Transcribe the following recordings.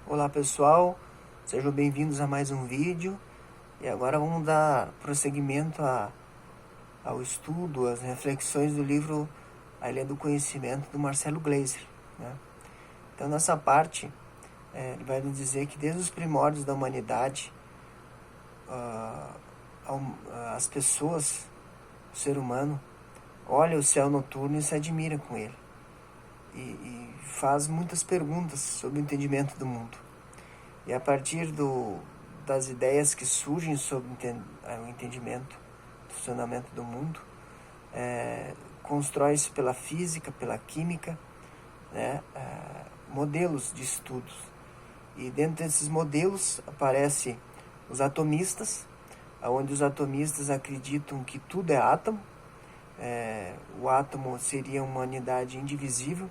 Olá pessoal, sejam bem-vindos a mais um vídeo. E agora vamos dar prosseguimento ao estudo, às reflexões do livro A Ilha do Conhecimento, do Marcelo Gleiser, né? Então nessa parte, ele vai nos dizer que desde os primórdios da humanidade, as pessoas, o ser humano, olha o céu noturno e se admira com ele. E faz muitas perguntas sobre o entendimento do mundo. E a partir das ideias que surgem sobre o entendimento do funcionamento do mundo, constrói-se pela física, pela química, né, modelos de estudos. E dentro desses modelos aparecem os atomistas, onde os atomistas acreditam que tudo é átomo. O átomo seria uma unidade indivisível,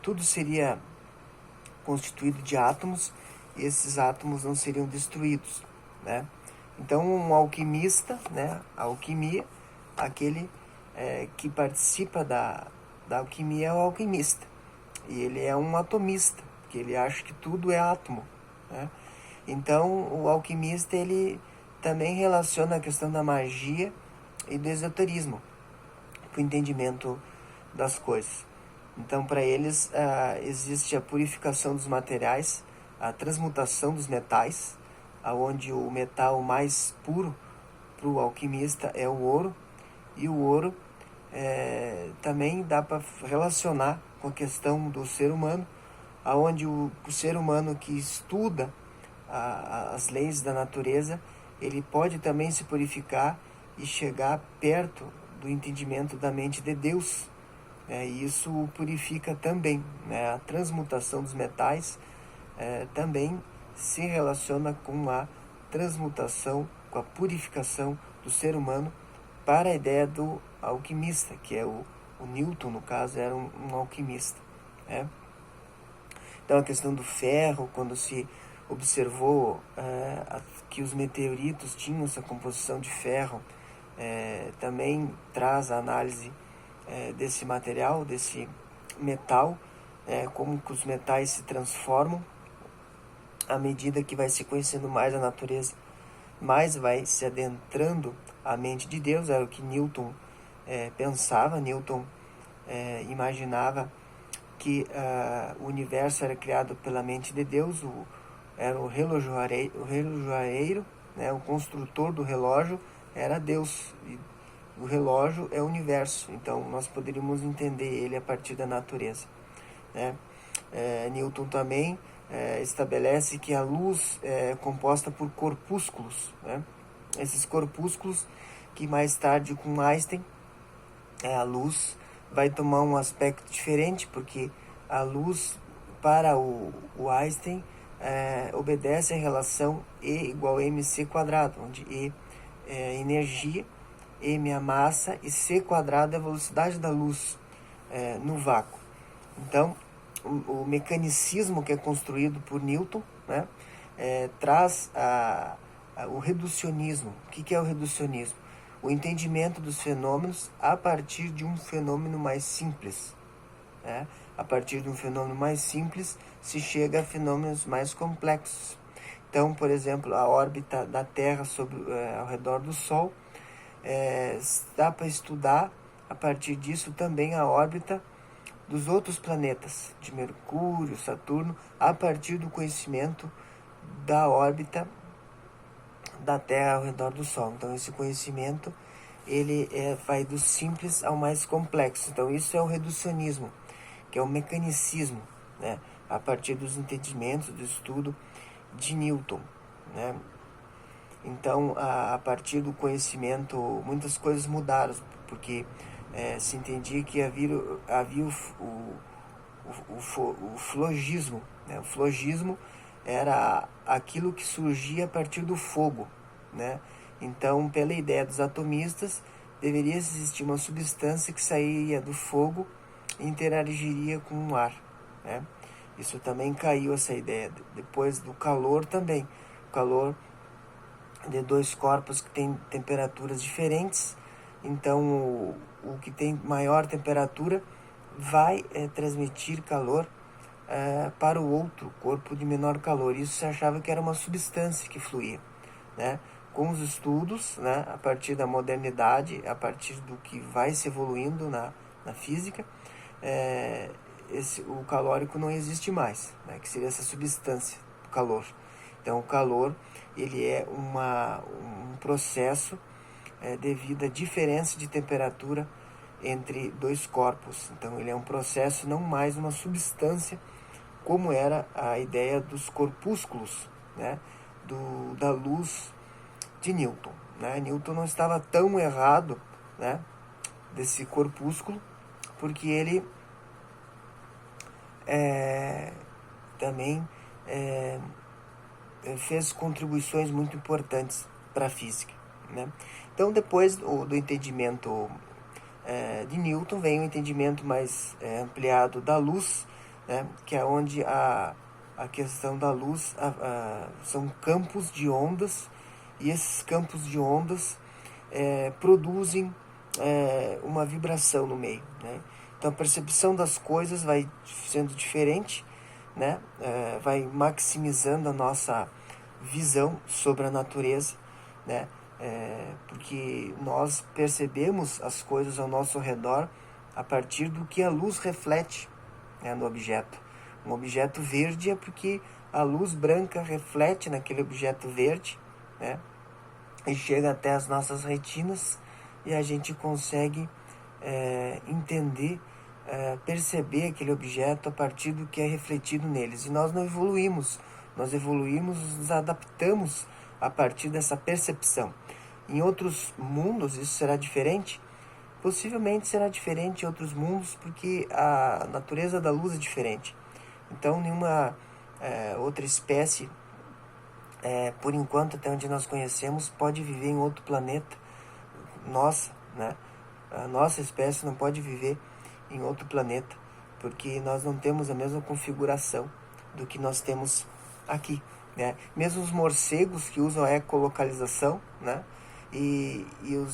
tudo seria constituído de átomos, e esses átomos não seriam destruídos, né? Então, um alquimista, né, a alquimia, aquele que participa da alquimia é o alquimista. E ele é um atomista, porque ele acha que tudo é átomo, né? Então, o alquimista, ele também relaciona a questão da magia e do esoterismo para o entendimento das coisas. Então, para eles, existe a purificação dos materiais, a transmutação dos metais, onde o metal mais puro para o alquimista é o ouro, e o ouro também dá para relacionar com a questão do ser humano, onde o ser humano que estuda as leis da natureza, ele pode também se purificar e chegar perto do entendimento da mente de Deus. E isso o purifica também, né? A transmutação dos metais também se relaciona com a transmutação, com a purificação do ser humano para a ideia do alquimista, que é o Newton, no caso, era um alquimista, né? Então a questão do ferro, quando se observou que os meteoritos tinham essa composição de ferro, também traz a análise desse material, desse metal, como que os metais se transformam à medida que vai se conhecendo mais a natureza, mais vai se adentrando a mente de Deus. Era o que Newton pensava. Newton imaginava que o universo era criado pela mente de Deus, era o relojoeiro, né, o construtor do relógio era Deus, e o relógio é o universo, então nós poderíamos entender ele a partir da natureza, né? Newton também estabelece que a luz é composta por corpúsculos, né? Esses corpúsculos que mais tarde com Einstein, a luz vai tomar um aspecto diferente, porque a luz para o Einstein obedece à relação E igual a mc quadrado, onde E é energia, m é a massa e c quadrado é a velocidade da luz no vácuo. Então, o mecanicismo que é construído por Newton, né, traz o reducionismo. O que é o reducionismo? O entendimento dos fenômenos a partir de um fenômeno mais simples, né? A partir de um fenômeno mais simples se chega a fenômenos mais complexos. Então, por exemplo, a órbita da Terra ao redor do Sol, dá para estudar a partir disso também a órbita dos outros planetas, de Mercúrio, Saturno, a partir do conhecimento da órbita da Terra ao redor do Sol. Então esse conhecimento ele vai do simples ao mais complexo. Então isso é o reducionismo, que é o mecanicismo, né? A partir dos entendimentos, do estudo de Newton, né? Então a partir do conhecimento muitas coisas mudaram, porque se entendia que havia o flogismo, né? O flogismo era aquilo que surgia a partir do fogo, né? Então, pela ideia dos atomistas, deveria existir uma substância que sairia do fogo e interagiria com o ar, né? Isso também caiu, essa ideia. Depois do calor também. O calor de dois corpos que têm temperaturas diferentes. Então, o que tem maior temperatura vai transmitir calor para o outro corpo de menor calor. Isso se achava que era uma substância que fluía, né? Com os estudos, né, a partir da modernidade, a partir do que vai se evoluindo na física, o calórico não existe mais, né, que seria essa substância, o calor. Então, o calor ele é um processo devido à diferença de temperatura entre dois corpos. Então, ele é um processo, não mais uma substância, como era a ideia dos corpúsculos, né, da luz de Newton, né? Newton não estava tão errado, né, desse corpúsculo, porque ele também fez contribuições muito importantes para a física, né? Então, depois do entendimento de Newton, vem o entendimento mais ampliado da luz, né, que é onde a questão da luz são campos de ondas, e esses campos de ondas produzem uma vibração no meio, né? Então a percepção das coisas vai sendo diferente, né? Vai maximizando a nossa visão sobre a natureza, né? Porque nós percebemos as coisas ao nosso redor a partir do que a luz reflete, né, no objeto. Um objeto verde é porque a luz branca reflete naquele objeto verde, né, e chega até as nossas retinas, e a gente consegue entender, perceber aquele objeto a partir do que é refletido neles. E nós não evoluímos, nós nos adaptamos a partir dessa percepção. Em outros mundos isso será diferente? Possivelmente será diferente em outros mundos, porque a natureza da luz é diferente. Então nenhuma outra espécie, por enquanto, até onde nós conhecemos, pode viver em outro planeta. Né? A nossa espécie não pode viver em outro planeta, porque nós não temos a mesma configuração do que nós temos aqui, né? Mesmo os morcegos que usam a ecolocalização, né, e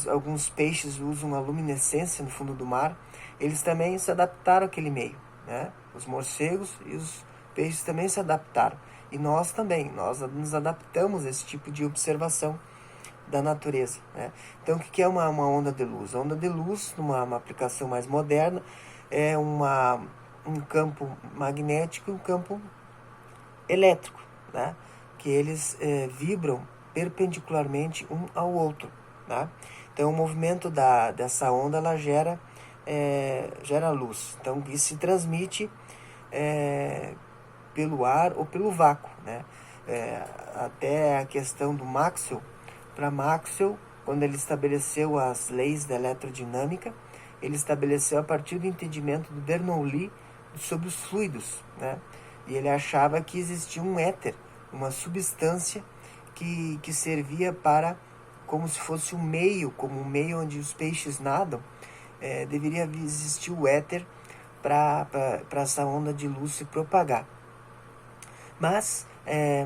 alguns peixes usam a luminescência no fundo do mar, eles também se adaptaram àquele meio, né? Os morcegos e os peixes também se adaptaram. E nós também, nós nos adaptamos a esse tipo de observação da natureza, né? Então, o que é uma onda de luz? A onda de luz, numa aplicação mais moderna, é um campo magnético e um campo elétrico, né, que eles vibram perpendicularmente um ao outro, né? Então o movimento dessa onda ela gera luz. Então isso se transmite pelo ar ou pelo vácuo, né? Até a questão do Maxwell, para Maxwell, quando ele estabeleceu as leis da eletrodinâmica, ele estabeleceu a partir do entendimento do Bernoulli sobre os fluidos, né? E ele achava que existia um éter, uma substância que servia para, como se fosse um meio, como um meio onde os peixes nadam, deveria existir o éter para essa onda de luz se propagar. Mas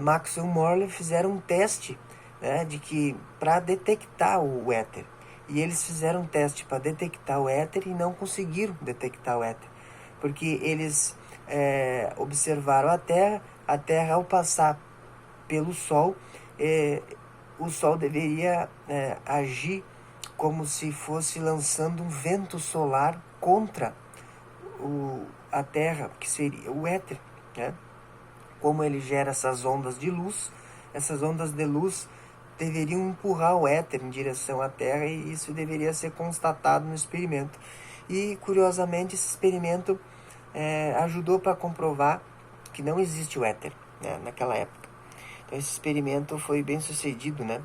Maxwell e Morley fizeram um teste, né, de que para detectar o éter. E eles fizeram um teste para detectar o éter e não conseguiram detectar o éter, porque eles observaram a Terra ao passar pelo Sol, o Sol deveria agir como se fosse lançando um vento solar contra a Terra, que seria o éter, né? Como ele gera essas ondas de luz deveriam empurrar o éter em direção à Terra, e isso deveria ser constatado no experimento. E, curiosamente, esse experimento ajudou para comprovar que não existe o éter, né, naquela época. Então, esse experimento foi bem sucedido, né,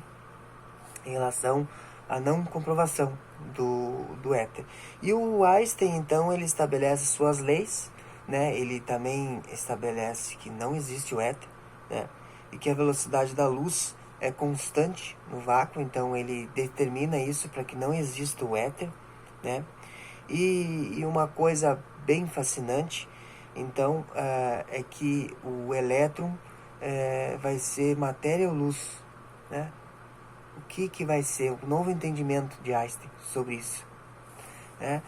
em relação à não comprovação do éter. E o Einstein, então, ele estabelece suas leis, né, ele também estabelece que não existe o éter, né, e que a velocidade da luz é constante no vácuo, então ele determina isso para que não exista o éter, né. E uma coisa bem fascinante, então, é que o elétron vai ser matéria ou luz, né? O que vai ser o novo entendimento de Einstein sobre isso, né?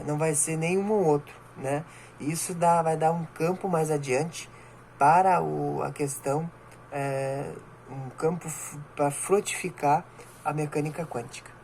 Não vai ser nenhum ou outro, né? E isso vai dar um campo mais adiante para a questão, um campo para frutificar a mecânica quântica.